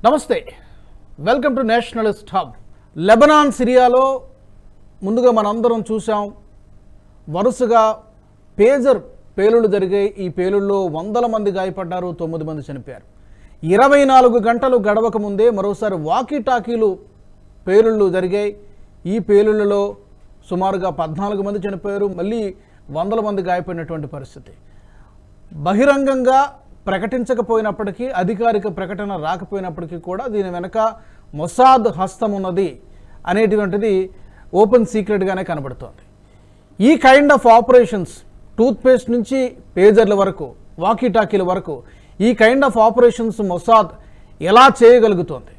నమస్తే, welcome to nationalist hub. Lebanon, సిరియాలో ముందుగా మనందరం చూసాం. వరుసగా పేజర్ పేలుళ్ళు జరిగాయి. ఈ పేలుళ్ళలో వందల మంది గాయపడ్డారు, 9 మంది చనిపోయారు. 24 గంటలు గడవక ముందే మరోసారి వాకీ టాకీలు పేలుళ్ళు జరిగాయి. ఈ పేలుళ్లలో సుమారుగా 14 మంది చనిపోయారు, మళ్ళీ వందల మంది గాయపడినటువంటి పరిస్థితి. బహిరంగంగా ప్రకటించకపోయినప్పటికీ, అధికారిక ప్రకటన రాకపోయినప్పటికీ కూడా దీని వెనక మొసాద్ హస్తం ఉన్నది అనేటువంటిది ఓపెన్ సీక్రెట్గానే కనబడుతోంది. ఈ కైండ్ ఆఫ్ ఆపరేషన్స్, టూత్పేస్ట్ నుంచి పేజర్ల వరకు, వాకీ టాకీల వరకు, ఈ కైండ్ ఆఫ్ ఆపరేషన్స్ మొసాద్ ఎలా చేయగలుగుతోంది?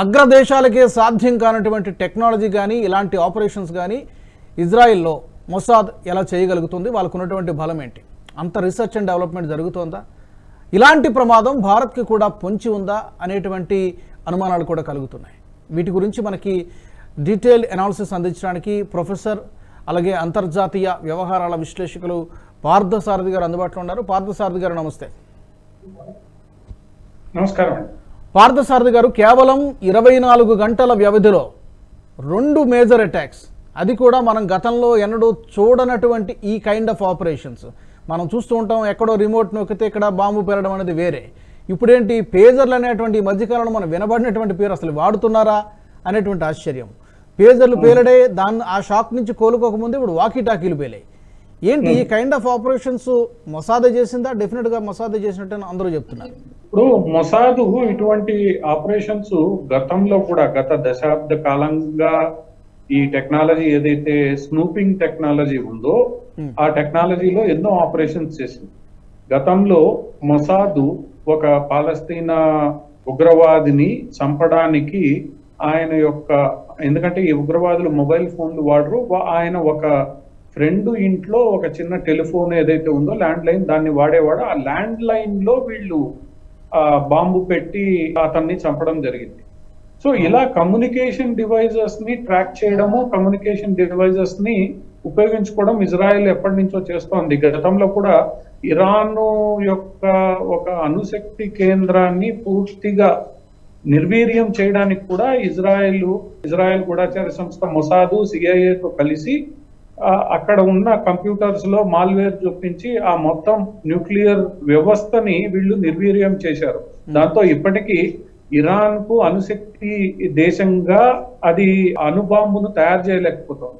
అగ్రదేశాలకే సాధ్యం కానటువంటి టెక్నాలజీ కానీ, ఇలాంటి ఆపరేషన్స్ కానీ ఇజ్రాయిల్లో మొసాద్ ఎలా చేయగలుగుతుంది? వాళ్ళకు ఉన్నటువంటి బలం ఏంటి? అంత రీసెర్చ్ అండ్ డెవలప్మెంట్ జరుగుతోందా? ఇలాంటి ప్రమాదం భారత్కి కూడా పొంచి ఉందా అనేటువంటి అనుమానాలు కూడా కలుగుతున్నాయి. వీటి గురించి మనకి డీటెయిల్ అనాలిసిస్ అందించడానికి ప్రొఫెసర్, అలాగే అంతర్జాతీయ వ్యవహారాల విశ్లేషకులు పార్థసారథి గారు అందుబాటులో ఉన్నారు. పార్థసారథి గారు నమస్తే. నమస్కారం. పార్థసారథి గారు, కేవలం 24 గంటల వ్యవధిలో 2 మేజర్ అటాక్స్, అది కూడా మనం గతంలో ఎన్నడూ చూడనటువంటి ఈ కైండ్ ఆఫ్ ఆపరేషన్స్ మనం చూస్తూ ఉంటాం. ఎక్కడో రిమోట్ నొక్కితే ఇక్కడ బాంబు పేలడం అనేది వేరే. ఇప్పుడేంటి పేజర్లు అనేటువంటి ఈ మధ్యకాలంలో మనం వినబడినటువంటి పేరు అసలు వాడుతున్నారా అనేటువంటి ఆశ్చర్యం. పేజర్లు పేలడే, ఆ షాక్ నుంచి కోలుకోకముందే ఇప్పుడు వాకీ టాకీలు పేలాయి. ఏంటి ఈ కైండ్ ఆఫ్ ఆపరేషన్స్ మొసాదే చేసిందా? డెఫినెట్గా మొసాదే చేసినట్టు అందరూ చెప్తున్నారు. ఇప్పుడు మొసాదు ఇటువంటి ఆపరేషన్స్ గతంలో కూడా, గత దశాబ్ద కాలంగా ఈ టెక్నాలజీ ఏదైతే స్నూపింగ్ టెక్నాలజీ ఉందో ఆ టెక్నాలజీలో ఎన్నో ఆపరేషన్స్ చేసింది. గతంలో మొసాదు ఒక పాలస్తీనా ఉగ్రవాదిని చంపడానికి ఆయన యొక్క, ఎందుకంటే ఈ ఉగ్రవాదులు మొబైల్ ఫోన్లు వాడరు, ఆయన ఒక ఫ్రెండ్ ఇంట్లో ఒక చిన్న టెలిఫోన్ ఏదైతే ఉందో ల్యాండ్ లైన్, దాన్ని వాడేవాడు. ఆ ల్యాండ్ లైన్ లో వీళ్ళు బాంబు పెట్టి అతన్ని చంపడం జరిగింది. సో ఇలా కమ్యూనికేషన్ డివైజెస్ ని ట్రాక్ చేయడము, కమ్యూనికేషన్ డివైజెస్ ని ఉపయోగించుకోవడం ఇజ్రాయెల్ ఎప్పటి నుంచో చేస్తోంది. గతంలో కూడా ఇరాన్ యొక్క ఒక అణుశక్తి కేంద్రాన్ని పూర్తిగా నిర్వీర్యం చేయడానికి కూడా ఇజ్రాయెల్ గూఢచార సంస్థ మొసాదు, సిఐఏతో కలిసి అక్కడ ఉన్న కంప్యూటర్స్ లో మాల్వేర్ చూపించి ఆ మొత్తం న్యూక్లియర్ వ్యవస్థని వీళ్ళు నిర్వీర్యం చేశారు. దాంతో ఇప్పటికీ ఇరాన్ కు అణుశక్తి దేశంగా అది అణుబాంబును తయారు చేయలేకపోతుంది.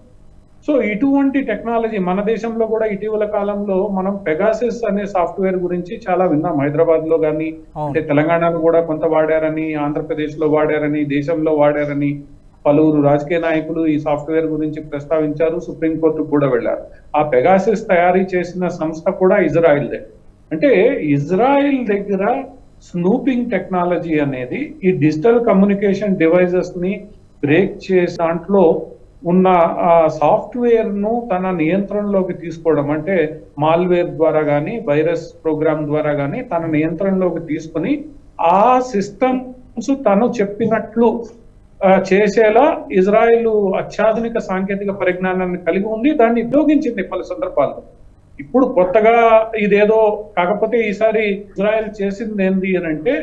సో ఇటువంటి టెక్నాలజీ మన దేశంలో కూడా ఇటీవల కాలంలో మనం పెగాసిస్ అనే సాఫ్ట్వేర్ గురించి చాలా విన్నాం. హైదరాబాద్ లో కానీ, అంటే తెలంగాణలో కూడా కొంత వాడారని, ఆంధ్రప్రదేశ్ లో వాడారని, దేశంలో వాడారని పలువురు రాజకీయ నాయకులు ఈ సాఫ్ట్వేర్ గురించి ప్రస్తావించారు. సుప్రీంకోర్టు కూడా వెళ్లారు. ఆ పెగాసిస్ తయారీ చేసిన సంస్థ కూడా ఇజ్రాయిల్దే. అంటే ఇజ్రాయిల్ దగ్గర స్నూపింగ్ టెక్నాలజీ అనేది ఈ డిజిటల్ కమ్యూనికేషన్ డివైజెస్ ని బ్రేక్ చేసే దాంట్లో ఉన్న సాఫ్ట్వేర్ ను తన నియంత్రణలోకి తీసుకోవడం, అంటే మాల్వేర్ ద్వారా కానీ, వైరస్ ప్రోగ్రామ్ ద్వారా కానీ తన నియంత్రణలోకి తీసుకుని ఆ సిస్టమ్స్ తను చెప్పినట్లు చేసేలా ఇజ్రాయెల్ అత్యాధునిక సాంకేతిక పరిజ్ఞానాన్ని కలిగి ఉంది. దాన్ని ఉపయోగించింది పలు సందర్భాల్లో. ఇప్పుడు కొత్తగా ఇదేదో, కాకపోతే ఈసారి ఇజ్రాయెల్ చేసింది ఏంది అని అంటే,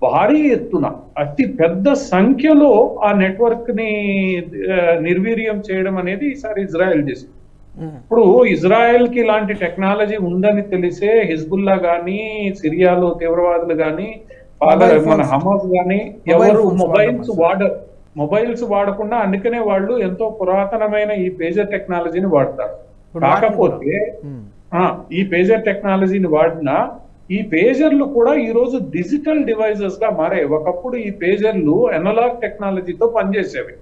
భారీ ఎత్తున అతి పెద్ద సంఖ్యలో ఆ నెట్వర్క్ ని నిర్వీర్యం చేయడం అనేది ఈసారి ఇజ్రాయెల్ చేసింది. ఇప్పుడు ఇజ్రాయెల్ కి ఇలాంటి టెక్నాలజీ ఉందని తెలిసే హిజ్బుల్లా గానీ, సిరియాలో తీవ్రవాదులు గానీ, మన హమాస్ గానీ ఎవరు మొబైల్స్ వాడకుండా, అందుకనే వాళ్ళు ఎంతో పురాతనమైన ఈ పేజర్ టెక్నాలజీని వాడతారు. కాకపోతే ఈ పేజర్ టెక్నాలజీని వాడిన ఈ పేజర్లు కూడా ఈ రోజు డిజిటల్ డివైజెస్ గా మారాయి. ఒకప్పుడు ఈ పేజర్లు ఎనలాగ్ టెక్నాలజీతో పనిచేసేవి.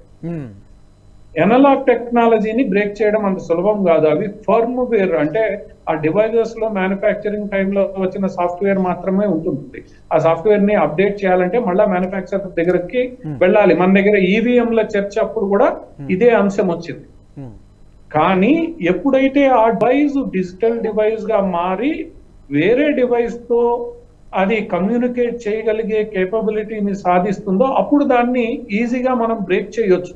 ఎనలాగ్ టెక్నాలజీని బ్రేక్ చేయడం అంత సులభం కాదు. అవి ఫర్మ్వేర్, అంటే ఆ డివైజెస్ లో మ్యానుఫ్యాక్చరింగ్ టైంలో వచ్చిన సాఫ్ట్వేర్ మాత్రమే ఉంటుంది. ఆ సాఫ్ట్వేర్ ని అప్డేట్ చేయాలంటే మళ్ళా మ్యానుఫ్యాక్చరర్ దగ్గరికి వెళ్ళాలి. మన దగ్గర ఈవీఎంల చర్చ అప్పుడు కూడా ఇదే అంశం వచ్చింది. కానీ ఎప్పుడైతే ఆ డివైస్ డిజిటల్ డివైస్ గా మారి వేరే డివైస్ తో అది కమ్యూనికేట్ చేయగలిగే కేపబిలిటీని సాధిస్తుందో అప్పుడు దాన్ని ఈజీగా మనం బ్రేక్ చేయొచ్చు.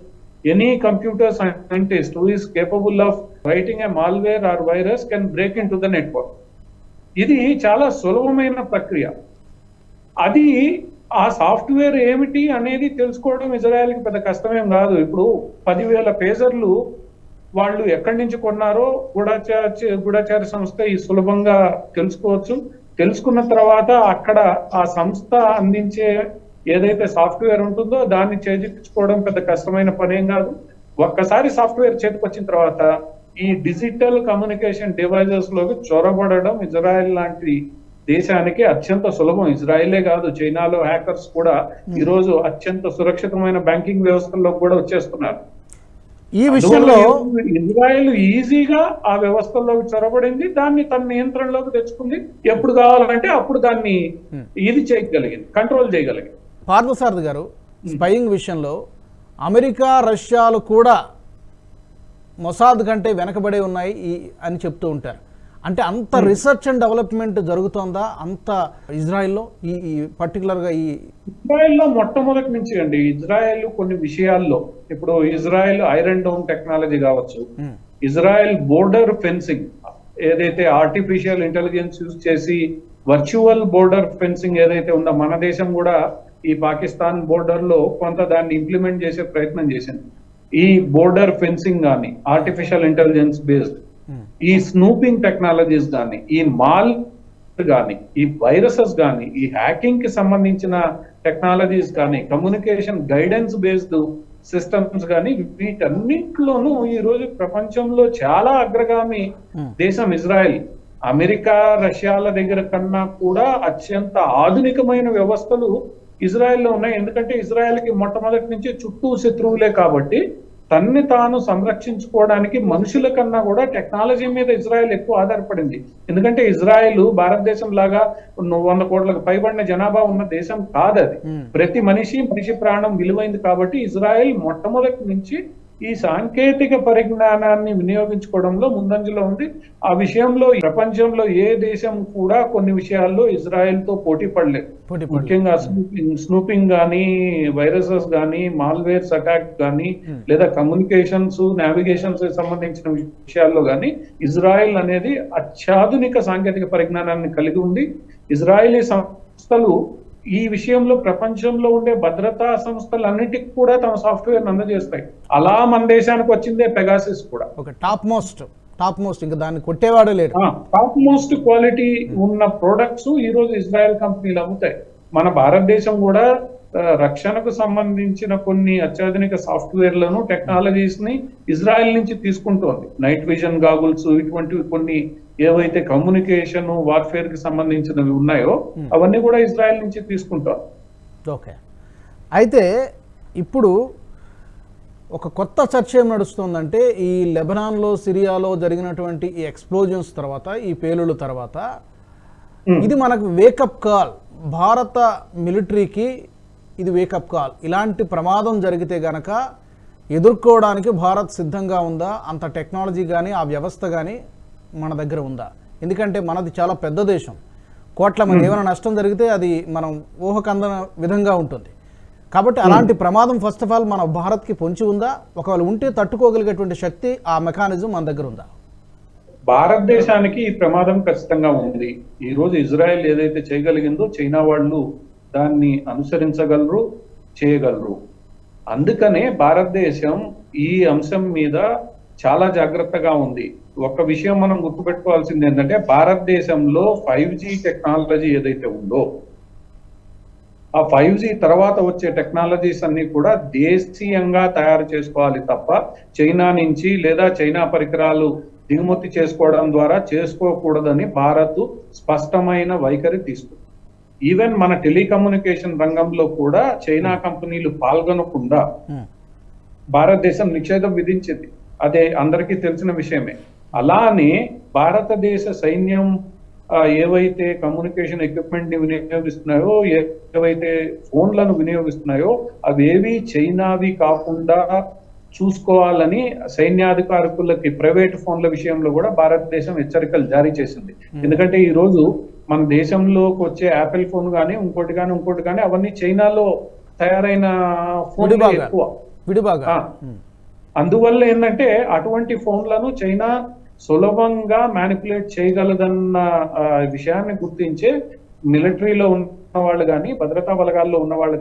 Any computer scientist who is capable of writing A malware are virus can break in to the network. ఇది చాలా సులభమైన ప్రక్రియ. అది ఆ సాఫ్ట్వేర్ ఏమిటి అనేది తెలుసుకోవడం ఇజ్రాయెల్కి పెద్ద కష్టమేం కాదు. ఇప్పుడు 10,000 పేజర్లు వాళ్ళు ఎక్కడి నుంచి కొన్నారో గూఢచారి సంస్థ ఈ సులభంగా తెలుసుకోవచ్చు. తెలుసుకున్న తర్వాత అక్కడ ఆ సంస్థ అందించే ఏదైతే సాఫ్ట్వేర్ ఉంటుందో దాన్ని చేజిక్కించుకోవడం పెద్ద కష్టమైన పనేం కాదు. ఒక్కసారి సాఫ్ట్వేర్ చేతికి వచ్చిన తర్వాత ఈ డిజిటల్ కమ్యూనికేషన్ డివైజెస్ లోకి చొరబడడం ఇజ్రాయెల్ లాంటి దేశానికి అత్యంత సులభం. ఇజ్రాయెలే కాదు, చైనాలో హ్యాకర్స్ కూడా ఈరోజు అత్యంత సురక్షితమైన బ్యాంకింగ్ వ్యవస్థల్లో కూడా వచ్చేస్తున్నారు. ఈ విషయంలో ఇజ్రాయెల్ ఈజీగా ఆ వ్యవస్థల్లోకి చొరబడింది, దాన్ని తన నియంత్రణలోకి తెచ్చుకుంది. ఎప్పుడు కావాలంటే అప్పుడు దాన్ని ఇది చేయగలిగింది, కంట్రోల్ చేయగలిగింది. పార్థసారథి గారు, స్పైయింగ్ విషయంలో అమెరికా రష్యాలు కూడా మొసాద్ కంటే వెనకబడే ఉన్నాయి అని చెప్తూ ఉంటారు. అంటే అంత రీసెర్చ్ అండ్ డెవలప్మెంట్ జరుగుతోందా అంత ఇజ్రాయెల్లో ఈ పర్టికులర్గా ఈ ఇజ్రాయెల్లో మొట్టమొదటి నుంచి అండి. ఇజ్రాయెల్ కొన్ని విషయాల్లో ఇప్పుడు ఇజ్రాయెల్ ఐరన్ డోమ్ టెక్నాలజీ కావచ్చు, ఇజ్రాయెల్ బోర్డర్ ఫెన్సింగ్ ఏదైతే ఆర్టిఫిషియల్ ఇంటెలిజెన్స్ యూజ్ చేసి వర్చువల్ బోర్డర్ ఫెన్సింగ్ ఏదైతే ఉందో, మన దేశం కూడా ఈ పాకిస్తాన్ బోర్డర్ లో కొంత దాన్ని ఇంప్లిమెంట్ చేసే ప్రయత్నం చేసింది. ఈ బోర్డర్ ఫెన్సింగ్ కానీ, ఆర్టిఫిషియల్ ఇంటెలిజెన్స్ బేస్డ్ ఈ స్నూపింగ్ టెక్నాలజీస్ కానీ, ఈ మాల్ కానీ, ఈ వైరసెస్ కానీ, ఈ హ్యాకింగ్ కి సంబంధించిన టెక్నాలజీస్ కానీ, కమ్యూనికేషన్ గైడెన్స్ బేస్డ్ సిస్టమ్స్ కానీ, వీటన్నింటిలోనూ ఈ రోజు ప్రపంచంలో చాలా అగ్రగామి దేశం ఇజ్రాయెల్. అమెరికా రష్యాల దగ్గర కన్నా కూడా అత్యంత ఆధునికమైన వ్యవస్థలు ఇజ్రాయెల్లో ఉన్నాయి. ఎందుకంటే ఇజ్రాయెల్కి మొట్టమొదటి నుంచి చుట్టూ శత్రువులే కాబట్టి తన్ని తాను సంరక్షించుకోవడానికి మనుషుల కన్నా కూడా టెక్నాలజీ మీద ఇజ్రాయెల్ ఎక్కువ ఆధారపడింది. ఎందుకంటే ఇజ్రాయెల్ భారతదేశం లాగా 100 కోట్లకు పైబడిన జనాభా ఉన్న దేశం కాదు. అది ప్రతి మనిషి ప్రాణం విలువైంది కాబట్టి ఇజ్రాయెల్ మొట్టమొదటి నుంచి ఈ సాంకేతిక పరిజ్ఞానాన్ని వినియోగించుకోవడంలో ముందంజలో ఉంది. ఆ విషయంలో ప్రపంచంలో ఏ దేశం కూడా కొన్ని విషయాల్లో ఇజ్రాయెల్ తో పోటీ పడలేదు. ముఖ్యంగా స్నూపింగ్ కానీ, వైరసెస్ కానీ, మాల్వేర్స్ అటాక్ కానీ, లేదా కమ్యూనికేషన్స్, నావిగేషన్స్ సంబంధించిన విషయాల్లో కానీ ఇజ్రాయెల్ అనేది అత్యాధునిక సాంకేతిక పరిజ్ఞానాన్ని కలిగి ఉంది. ఇజ్రాయలీ సంస్థలు ఈ విషయంలో ప్రపంచంలో ఉండే భద్రతా సంస్థలన్నిటికీ కూడా తమ సాఫ్ట్వేర్ అందజేస్తాయి. అలా మన దేశానికి వచ్చిందే పెగాసిస్ కూడా. ఒక టాప్ మోస్ట్ ఇంకా దాన్ని కొట్టేవాడే లేడు. టాప్ మోస్ట్ క్వాలిటీ ఉన్న ప్రొడక్ట్స్ ఈ రోజు ఇజ్రాయెల్ కంపెనీలు అమ్ముతాయి. మన భారతదేశం కూడా రక్షణకు సంబంధించిన కొన్ని అత్యాధునిక సాఫ్ట్వేర్లను, టెక్నాలజీస్ ని ఇజ్రాయెల్ నుంచి తీసుకుంటోంది. నైట్ విజన్ గాగుల్స్, ఇటువంటివి కొన్ని ఏవైతే కమ్యూనికేషన్ వార్ఫేర్ కి సంబంధించినవి ఉన్నాయో అవన్నీ కూడా ఇజ్రాయెల్ నుంచి తీసుకుంటాం. ఓకే, అయితే ఇప్పుడు ఒక కొత్త చర్చ ఏం నడుస్తుందంటే ఈ లెబనాన్లో, సిరియాలో జరిగినటువంటి ఈ ఎక్స్ప్లోజన్స్ తర్వాత, ఈ పేలుళ్ళ తర్వాత ఇది మనకు వేకప్ కాల్, భారత మిలిటరీకి ఇది వేకప్ కాల్. ఇలాంటి ప్రమాదం జరిగితే గనక ఎదుర్కోవడానికి భారత్ సిద్ధంగా ఉందా? అంత టెక్నాలజీ కానీ ఆ వ్యవస్థ కానీ మన దగ్గర ఉందా? ఎందుకంటే మనది చాలా పెద్ద దేశం, కోట్ల మంది, ఏమైనా నష్టం జరిగితే అది మనం ఊహకందన విధంగా ఉంటుంది. కాబట్టి అలాంటి ప్రమాదం ఫస్ట్ ఆఫ్ ఆల్ మన భారత్కి పొంచి ఉందా? ఒకవేళ ఉంటే తట్టుకోగలిగేటువంటి శక్తి, ఆ మెకానిజం మన దగ్గర ఉందా? భారతదేశానికి ఈ ప్రమాదం ఖచ్చితంగా ఉంది. ఈ రోజు ఇజ్రాయెల్ ఏదైతే చేయగలిగిందో చైనా వాళ్ళు దాన్ని అనుసరించగలరు, చేయగలరు. అందుకనే భారతదేశం ఈ అంశం మీద చాలా జాగ్రత్తగా ఉంది. ఒక విషయం మనం గుర్తుపెట్టుకోవాల్సింది ఏంటంటే భారతదేశంలో 5G టెక్నాలజీ ఏదైతే ఉందో ఆ 5G తర్వాత వచ్చే టెక్నాలజీస్ అన్ని కూడా దేశీయంగా తయారు చేసుకోవాలి తప్ప చైనా నుంచి లేదా చైనా పరికరాలు దిగుమతి చేసుకోవడం ద్వారా చేసుకోకూడదని భారత్ స్పష్టమైన వైఖరి తీసుకుంది. ఈవెన్ మన టెలికమ్యూనికేషన్ రంగంలో కూడా చైనా కంపెనీలు పాల్గొనకుండా భారతదేశం నిషేధం విధించింది. అదే అందరికీ తెలిసిన విషయమే. అలానే భారతదేశ సైన్యం ఏవైతే కమ్యూనికేషన్ ఎక్విప్మెంట్ ని వినియోగిస్తున్నాయో, ఏవైతే ఫోన్లను వినియోగిస్తున్నాయో అవేవి చైనావి కాకుండా చూసుకోవాలని సైన్యాధికారులకి ప్రైవేట్ ఫోన్ల విషయంలో కూడా భారతదేశం హెచ్చరికలు జారీ చేసింది. ఎందుకంటే ఈ రోజు మన దేశంలోకి వచ్చే యాపిల్ ఫోన్ కానీ ఇంకోటి కానీ అవన్నీ చైనాలో తయారైన ఫోన్లు ఎక్కువ. అందువల్ల ఏంటంటే అటువంటి ఫోన్లను చైనా సులభంగా మ్యానిపులేట్ చేయగలదన్న విషయాన్ని గుర్తించే మిలిటరీలో ఉన్న వాళ్ళు కానీ, భద్రతా బలగాల్లో ఉన్న వాళ్ళు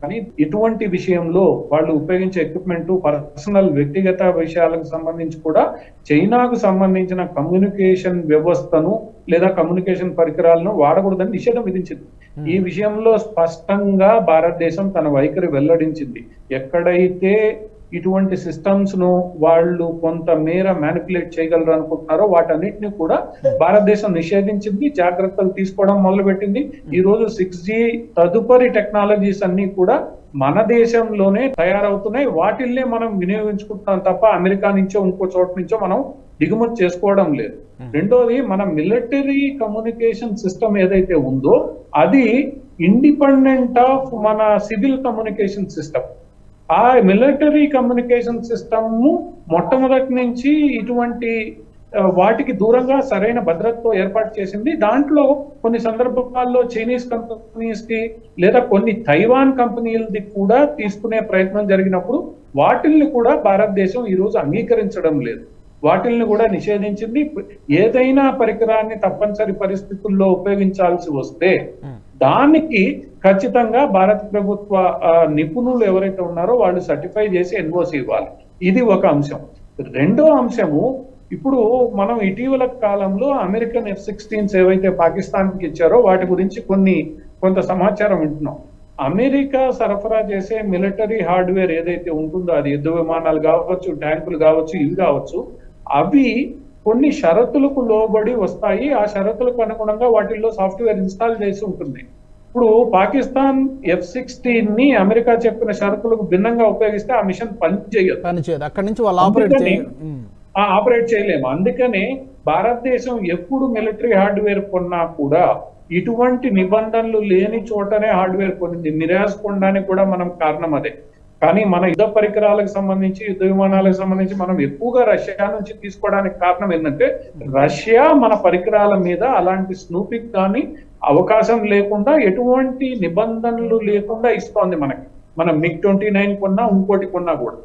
కానీ ఇటువంటి విషయంలో వాళ్ళు ఉపయోగించే ఎక్విప్మెంట్, పర్సనల్ వ్యక్తిగత విషయాలకు సంబంధించి కూడా చైనాకు సంబంధించిన కమ్యూనికేషన్ వ్యవస్థను లేదా కమ్యూనికేషన్ పరికరాలను వాడకూడదని నిషేధం విధించింది. ఈ విషయంలో స్పష్టంగా భారతదేశం తన వైఖరి వెల్లడించింది. ఎక్కడైతే ఇటువంటి సిస్టమ్స్ ను వాళ్ళు కొంత మేర మ్యానిపులేట్ చేయగలరు అనుకుంటున్నారో వాటన్నిటిని కూడా భారతదేశం నిషేధించింది, జాగ్రత్తలు తీసుకోవడం మొదలుపెట్టింది. ఈ రోజు 6G తదుపరి టెక్నాలజీస్ అన్ని కూడా మన దేశంలోనే తయారవుతున్నాయి. వాటిల్నే మనం వినియోగించుకుంటున్నాం తప్ప అమెరికా నుంచో ఇంకో చోట నుంచో మనం దిగుమతి చేసుకోవడం లేదు. రెండోది, మన మిలిటరీ కమ్యూనికేషన్ సిస్టమ్ ఏదైతే ఉందో అది ఇండిపెండెంట్ ఆఫ్ మన సివిల్ కమ్యూనికేషన్ సిస్టమ్. ఆ మిలిటరీ కమ్యూనికేషన్ సిస్టమ్ మొట్టమొదటి నుంచి ఇటువంటి వాటికి దూరంగా సరైన భద్రతతో ఏర్పాటు చేసింది. దాంట్లో కొన్ని సందర్భాల్లో చైనీస్ కంపెనీస్ కి లేదా కొన్ని తైవాన్ కంపెనీలది కూడా తీసుకునే ప్రయత్నం జరిగినప్పుడు వాటిల్ని కూడా భారతదేశం ఈ రోజు అంగీకరించడం లేదు, వాటిల్ని కూడా నిషేధించింది. ఏదైనా పరికరాన్ని తప్పనిసరి పరిస్థితుల్లో ఉపయోగించాల్సి వస్తే దానికి ఖచ్చితంగా భారత ప్రభుత్వ నిపుణులు ఎవరైతే ఉన్నారో వాళ్ళు సర్టిఫై చేసి ఎన్ఓసి ఇవ్వాలి. ఇది ఒక అంశం. రెండో అంశము, ఇప్పుడు మనం ఇటీవల కాలంలో అమెరికన్ F-16s ఏవైతే పాకిస్తాన్కి ఇచ్చారో వాటి గురించి కొంత సమాచారం వింటున్నాం. అమెరికా సరఫరా చేసే మిలిటరీ హార్డ్వేర్ ఏదైతే ఉంటుందో అది యుద్ధ విమానాలు కావచ్చు, ట్యాంకులు కావచ్చు, ఇవి కావచ్చు, అవి కొన్ని షరతులకు లోబడి వస్తాయి. ఆ షరతులకు అనుగుణంగా వాటిల్లో సాఫ్ట్వేర్ ఇన్స్టాల్ చేసి ఉంటుంది. ఇప్పుడు పాకిస్తాన్ F-16 ని అమెరికా చెప్పిన షరతులకు భిన్నంగా ఉపయోగిస్తే ఆ మిషన్ పనిచేయదు. అక్కడి నుంచి వాళ్ళు ఆపరేట్ చేయలేము. అందుకనే భారతదేశం ఎప్పుడు మిలిటరీ హార్డ్వేర్ కొన్నా కూడా ఇటువంటి నిబంధనలు లేని చోటనే హార్డ్వేర్ కొనింది. మిరాజ్ కొనడానికి కూడా మనం కారణం అదే. కానీ మన యుద్ధ పరికరాలకు సంబంధించి, యుద్ధ విమానాలకు సంబంధించి మనం ఎక్కువగా రష్యా నుంచి తీసుకోవడానికి కారణం ఏంటంటే రష్యా మన పరికరాల మీద అలాంటి స్నూపింగ్ కానీ అవకాశం లేకుండా ఎటువంటి నిబంధనలు లేకుండా ఇస్తోంది మనకి. మనం MiG-29 కొన్నా, ఇంకోటి కొన్నా కూడా.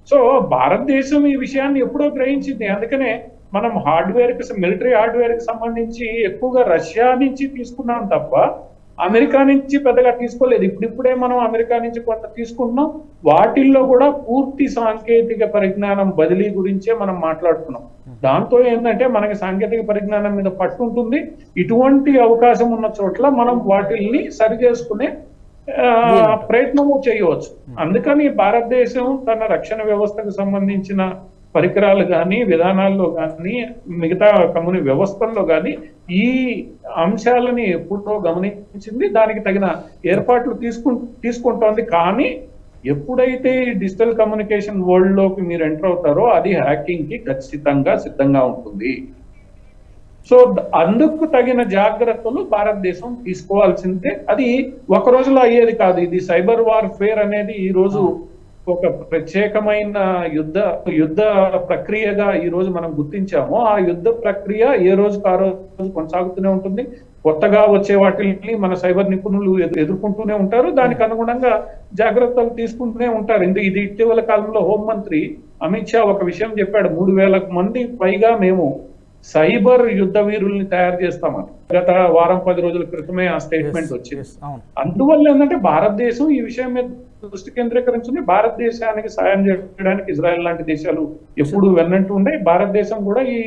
సో భారతదేశం ఈ విషయాన్ని ఎప్పుడో గ్రహించింది. అందుకనే మనం మిలిటరీ హార్డ్వేర్ కి సంబంధించి ఎక్కువగా రష్యా నుంచి తీసుకున్నాం తప్ప అమెరికా నుంచి పెద్దగా తీసుకోలేదు. ఇప్పుడిప్పుడే మనం అమెరికా నుంచి కొంత తీసుకుంటున్నాం. వాటిల్లో కూడా పూర్తి సాంకేతిక పరిజ్ఞానం బదిలీ గురించే మనం మాట్లాడుతున్నాం. దాంతో ఏంటంటే మనకి సాంకేతిక పరిజ్ఞానం మీద పట్టు ఉంటుంది. ఇటువంటి అవకాశం ఉన్న చోట్ల మనం వాటిల్ని సరి చేసుకునే ప్రయత్నము చేయవచ్చు. అందుకని భారతదేశం తన రక్షణ వ్యవస్థకు సంబంధించిన పరికరాలు కానీ, విధానాల్లో కానీ, మిగతా కమ్యూని వ్యవస్థల్లో కానీ ఈ అంశాలని ఎప్పుడో గమనించింది. దానికి తగిన ఏర్పాట్లు తీసుకుంటోంది. కానీ ఎప్పుడైతే డిజిటల్ కమ్యూనికేషన్ వరల్డ్ లోకి మీరు ఎంటర్ అవుతారో అది హ్యాకింగ్ కి ఖచ్చితంగా సిద్ధంగా ఉంటుంది. సో అందుకు తగిన జాగ్రత్తలు భారతదేశం తీసుకోవాల్సిందే. అది ఒక రోజులో అయ్యేది కాదు. ఇది సైబర్ వార్ఫేర్ అనేది ఈ రోజు ఒక ప్రత్యేకమైన యుద్ధ ప్రక్రియగా ఈ రోజు మనం గుర్తించామో ఆ యుద్ధ ప్రక్రియ ఏ రోజుకు ఆ రోజు కొనసాగుతూనే ఉంటుంది. కొత్తగా వచ్చే వాటిని మన సైబర్ నిపుణులు ఎదుర్కొంటూనే ఉంటారు. దానికి అనుగుణంగా జాగ్రత్తలు తీసుకుంటూనే ఉంటారు. ఇది ఇటీవల కాలంలో హోంమంత్రి అమిత్ షా ఒక విషయం చెప్పాడు. 3,000 మంది పైగా మేము సైబర్ యుద్ధ వీరుల్ని తయారు చేస్తామని గత వారం 10 రోజుల క్రితమే ఆ స్టేట్మెంట్ వచ్చింది. అందువల్ల ఏంటంటే భారతదేశం ఈ విషయం మీద దృష్టి కేంద్రీకరించింది. భారతదేశానికి సాయం చేయడానికి ఇజ్రాయెల్ లాంటి దేశాలు ఎప్పుడు వెన్నంటూ ఉండే. భారతదేశం కూడా ఈ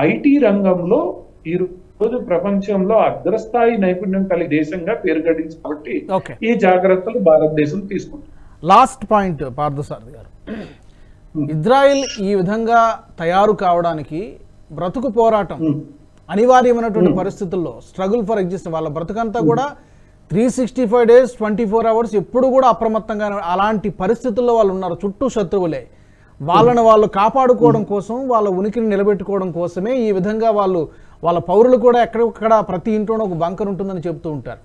ఐటీ రంగంలో ఈ రోజు ప్రపంచంలో అగ్రస్థాయి నైపుణ్యం కలిగి దేశంగా పేరు గడించి కాబట్టి ఈ జాగ్రత్తలు భారతదేశం తీసుకుంటుంది. లాస్ట్ పాయింట్ పార్థసారథి గారు, ఇజ్రాయెల్ ఈ విధంగా తయారు కావడానికి బ్రతుకు పోరాటం అనివార్యమైనటువంటి పరిస్థితుల్లో స్ట్రగుల్ ఫర్ ఎగ్జిస్ట్ వాళ్ళ బ్రతుకంతా కూడా 365 days 24 hours ఎప్పుడు కూడా అప్రమత్తంగా అలాంటి పరిస్థితుల్లో వాళ్ళు ఉన్నారు. చుట్టూ శత్రువులే. వాళ్ళని వాళ్ళు కాపాడుకోవడం కోసం, వాళ్ళ ఉనికిని నిలబెట్టుకోవడం కోసమే ఈ విధంగా వాళ్ళ పౌరులు కూడా ఎక్కడెక్కడ ప్రతి ఇంట్లోనూ ఒక బంకర్ ఉంటుందని చెప్తూ ఉంటారు.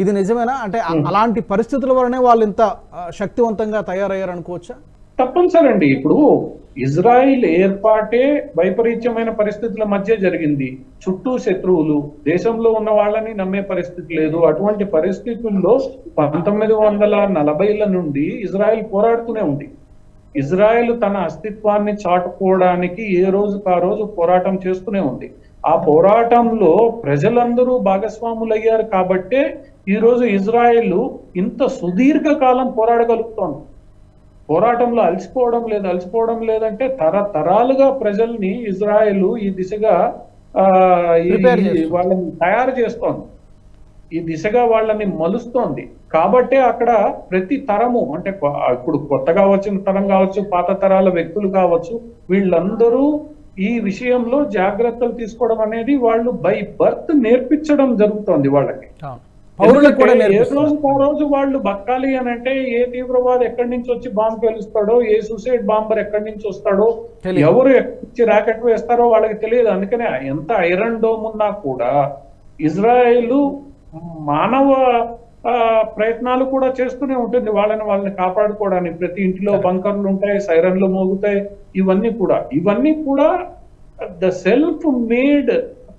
ఇది నిజమేనా? అంటే అలాంటి పరిస్థితుల వల్లనే వాళ్ళు ఇంత శక్తివంతంగా తయారయ్యారు అనుకోవచ్చా? తప్పనిసరి అండి. ఇప్పుడు ఇజ్రాయిల్ ఏర్పాటే వైపరీత్యమైన పరిస్థితుల మధ్య జరిగింది. చుట్టూ శత్రువులు, దేశంలో ఉన్న వాళ్ళని నమ్మే పరిస్థితి లేదు. అటువంటి పరిస్థితుల్లో 1940ల నుండి ఇజ్రాయిల్ పోరాడుతూనే ఉంది. ఇజ్రాయిల్ తన అస్తిత్వాన్ని చాటుకోవడానికి ఏ రోజుకు ఆ రోజు పోరాటం చేస్తూనే ఉంది. ఆ పోరాటంలో ప్రజలందరూ భాగస్వాములయ్యారు కాబట్టే ఈ రోజు ఇజ్రాయెల్ ఇంత సుదీర్ఘ కాలం పోరాడగలుగుతోంది. పోరాటంలో అలసిపోవడం లేదంటే తరతరాలుగా ప్రజల్ని ఇజ్రాయెల్ ఈ దిశగా వాళ్ళని తయారు చేస్తోంది, ఈ దిశగా వాళ్ళని మలుస్తోంది. కాబట్టే అక్కడ ప్రతి తరము అంటే ఇప్పుడు కొత్తగా వచ్చిన తరం కావచ్చు, పాత తరాల వ్యక్తులు కావచ్చు, వీళ్ళందరూ ఈ విషయంలో జాగ్రత్తలు తీసుకోవడం అనేది వాళ్ళు బై బర్త్ నేర్పించడం జరుగుతోంది వాళ్ళకి. ఏ రోజు వాళ్ళు బతకాలి అని అంటే ఏ తీవ్రవాది ఎక్కడి నుంచి వచ్చి బాంబు పేలుస్తాడో, ఏ సూసైడ్ బాంబర్ ఎక్కడి నుంచి వస్తాడో, ఎవరు ఎక్కడి రాకెట్ వేస్తారో వాళ్ళకి తెలియదు. అందుకనే ఎంత ఐరన్ డోమ్ ఉన్నా కూడా ఇజ్రాయెల్ మానవ ప్రయత్నాలు కూడా చేస్తూనే ఉంటుంది వాళ్ళని కాపాడుకోవడానికి. ప్రతి ఇంటిలో బంకర్లు ఉంటాయి, సైరన్లు మోగుతాయి. ఇవన్నీ కూడా ద సెల్ఫ్ మేడ్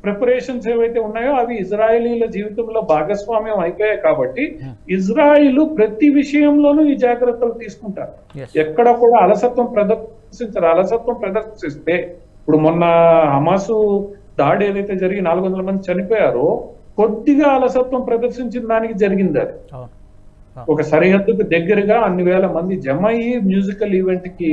ప్రిపరేషన్స్ ఏవైతే ఉన్నాయో అవి ఇజ్రాయేలీల జీవితంలో భాగస్వామ్యం అయిపోయాయి. కాబట్టి ఇజ్రాయిల్ ప్రతి విషయంలోనూ ఈ జాగ్రత్తలు తీసుకుంటారు, ఎక్కడ కూడా అలసత్వం ప్రదర్శించరు. అలసత్వం ప్రదర్శిస్తే ఇప్పుడు మొన్న హమాసు దాడి ఏదైతే జరిగి 400 మంది చనిపోయారో, కొద్దిగా అలసత్వం ప్రదర్శించిన దానికి జరిగింది. అది ఒక సరిహద్దుకు దగ్గరగా అన్ని వేల మంది జమ అయ్యి మ్యూజికల్ ఈవెంట్ కి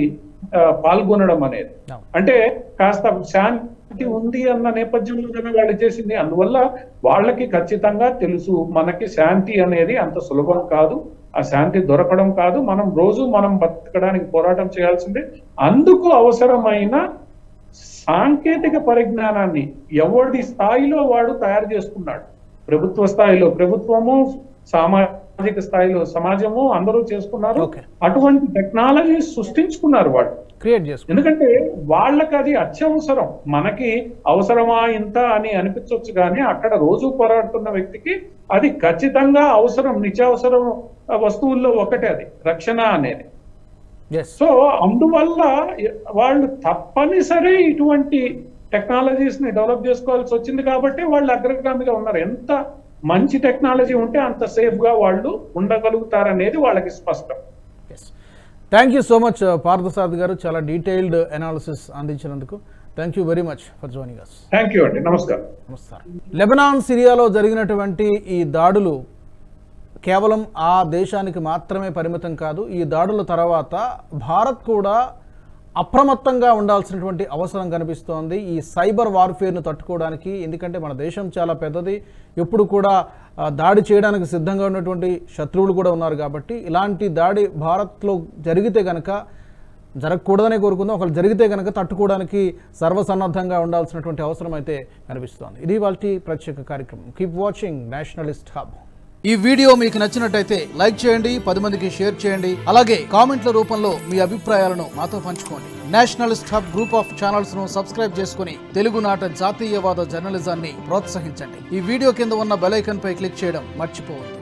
పాల్గొనడం అనేది అంటే కాస్త శాంతి ఉంది అన్న నేపథ్యంలో కదా వాళ్ళు చేసింది. అందువల్ల వాళ్ళకి ఖచ్చితంగా తెలుసు, మనకి శాంతి అనేది అంత సులభం కాదు, ఆ శాంతి దొరకడం కాదు, మనం బతకడానికి పోరాటం చేయాల్సిందే. అందుకు అవసరమైన సాంకేతిక పరిజ్ఞానాన్ని ఎవరి స్థాయిలో వాడు తయారు చేసుకున్నాడు. ప్రభుత్వ స్థాయిలో ప్రభుత్వము, సామాజిక స్థాయిలో సమాజము అందరూ చేసుకున్నారు. అటువంటి టెక్నాలజీ సృష్టించుకున్నారు వాళ్ళు, క్రియేట్ చేసుకున్నారు. ఎందుకంటే వాళ్ళకి అది అత్యవసరం. మనకి అవసరమా ఇంత అని అనిపించవచ్చు, కానీ అక్కడ రోజు పోరాడుతున్న వ్యక్తికి అది ఖచ్చితంగా అవసరం, నిత్యావసరం వస్తువుల్లో ఒకటే అది రక్షణ అనేది. సో అందువల్ల వాళ్ళు తప్పనిసరి ఇటువంటి టెక్నాలజీస్ ని డెవలప్ చేసుకోవాల్సి వచ్చింది. కాబట్టి వాళ్ళు అగ్రగామిగా ఉన్నారు. ఎంత మంచి టెక్నాలజీ ఉంటే అంత సేఫ్ గా వాళ్ళు ఉండగలుగుతారనేది వాళ్ళకి స్పష్టం. Thank you so much Parthasarathi గారు, చాలా డీటెయిల్డ్ అనాలిసిస్ అందించినందుకు. Thank you very much for joining us. Thank you అండి, నమస్కారం. లెబనాన్, సిరియాలో జరిగినటువంటి ఈ దాడులు కేవలం ఆ దేశానికి మాత్రమే పరిమితం కాదు. ఈ దాడుల తర్వాత భారత్ కూడా అప్రమత్తంగా ఉండాల్సినటువంటి అవసరం కనిపిస్తోంది ఈ సైబర్ వార్ఫేర్ను తట్టుకోవడానికి. ఎందుకంటే మన దేశం చాలా పెద్దది, ఎప్పుడు కూడా దాడి చేయడానికి సిద్ధంగా ఉన్నటువంటి శత్రువులు కూడా ఉన్నారు. కాబట్టి ఇలాంటి దాడి భారత్లో జరిగితే కనుక, జరగకూడదనే కోరుకుందాం, ఒకళ్ళు జరిగితే కనుక తట్టుకోవడానికి సర్వసన్నద్ధంగా ఉండాల్సినటువంటి అవసరం అయితే కనిపిస్తోంది. ఇది వాటి ప్రత్యేక కార్యక్రమం. Keep watching Nationalist hub. ఈ వీడియో మీకు నచ్చినట్టయితే లైక్ చేయండి, 10 మందికి షేర్ చేయండి. అలాగే కామెంట్ల రూపంలో మీ అభిప్రాయాలను మాతో పంచుకోండి. Nationalist hub group of channels ను సబ్స్క్రైబ్ చేసుకుని తెలుగునాట జాతీయవాద జర్నలిజాన్ని ప్రోత్సహించండి. ఈ వీడియో కింద ఉన్న బెల్ ఐకాన్ పై క్లిక్ చేయడం మర్చిపోవద్దు.